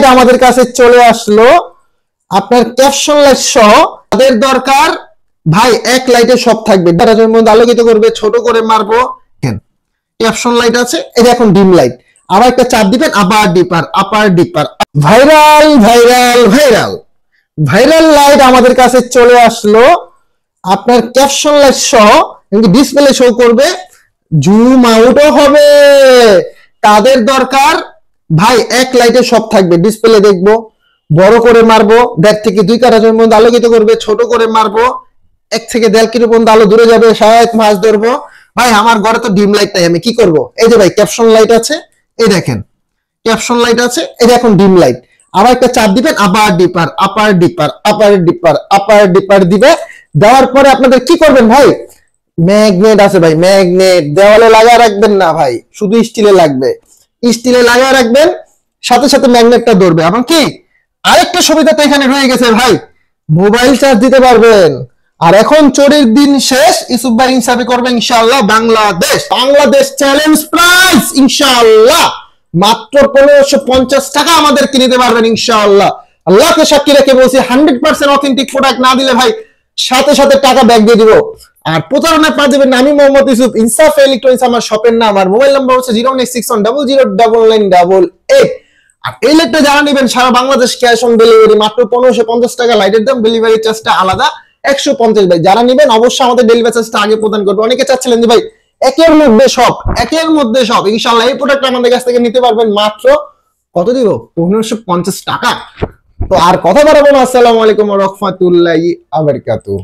Light আমাদের কাছে চলে আসলো, আপনার ক্যাপশন লাইট সহ। তাদের দরকার ভাই এক লাইটে সব থাকবে, দারাজের মধ্যে আলোকিত করবে, ছোট করে মারবো। ক্যাপশন লাইট আছে, এই দেখুন ডিম লাইট। আবার একটা চাপ দিবেন, আবার dipper, upper dipper. Viral viral viral viral light আমাদের কাছে চলে আসলো, আপনার ক্যাপশন লাইট সহ। ডিসপ্লে শো করবে, জুম আউটও হবে। তাদের দরকার ভাই এক লাইটে সব থাকবে, ডিসপ্লে দেখবো, বড় করে মারবো, 1.5 থেকে 2 কারাজের মধ্যে আলোকিত করবে, ছোট করে মারবো, 1 থেকে 1.5 কিলো পর্যন্ত আলো দূরে যাবে, সহায়ক মাছ ধরবো। ভাই আমার ঘরে তো ডিম লাইট নাই, আমি কি করব? এই যে ভাই ক্যাপশন লাইট আছে, এই দেখেন ক্যাপশন লাইট আছে, এই দেখুন ডিম লাইট। আবার একটা চাপ দিবেন, আবার ডিপার, আপার ডিপার, আপার ডিপার, আপার ডিপার দিবে। দেওয়ার পরে আপনাদের কি করবেন ভাই, ম্যাগনেট আছে ভাই, ম্যাগনেট দেওয়ালে লাগায় রাখবেন না ভাই, শুধু স্টিলে লাগবে, স্টিলে লাগায় রাখবেন, সাথে সাথে ম্যাগনেটটা ধরবে। এবং কি আরেকটা সুবিধা তো এখানে রয়ে গেছে ভাই, মোবাইল চার্জ দিতে পারবেন। আর এখন চোরের দিন শেষ, ইউসুফ ভাই ইনসাফি করবে ইনশাআল্লাহ। বাংলাদেশ চ্যালেঞ্জ প্রাইস ইনশাআল্লাহ মাত্র 1550 টাকা আমাদের কিনতে পারবেন ইনশাআল্লাহ। আল্লাহকে সাক্ষী রেখে বলছি 100% অথেন্টিক প্রোডাক্ট না দিলে ভাই সাথে সাথে টাকা ব্যাক দিয়ে দিব। আর প্রতারণা পা দেবেন। আমি মোহাম্মদ ইউসুফ, ইনসাফ ইলেকট্রনিক্স আমার শপের নাম। আর মোবাইল নাম্বার হচ্ছে 09610099988। আর এই লাইটটা যারা নেবেন সারা বাংলাদেশ ক্যাশ অন ডেলিভারি, মাত্র 1550 টাকা লাইটের দাম, ডেলিভারি চার্জটা আলাদা 150। ভাই যারা নেবেন অবশ্যই আমাদের ডেলিভারি চার্জটা আগে প্রদান করবে। অনেকে চাচ্ছিলেন যে ভাই একের মধ্যে সব ইনশাআল্লাহ এই প্রোডাক্ট আমাদের কাছ থেকে নিতে পারবেন মাত্র কত দিব, 1550 টাকা। তো আর কথা বাড়াবো না। আসসালামু আলাইকুম ওয়া রাহমাতুল্লাহি ওয়া বারাকাতুহু।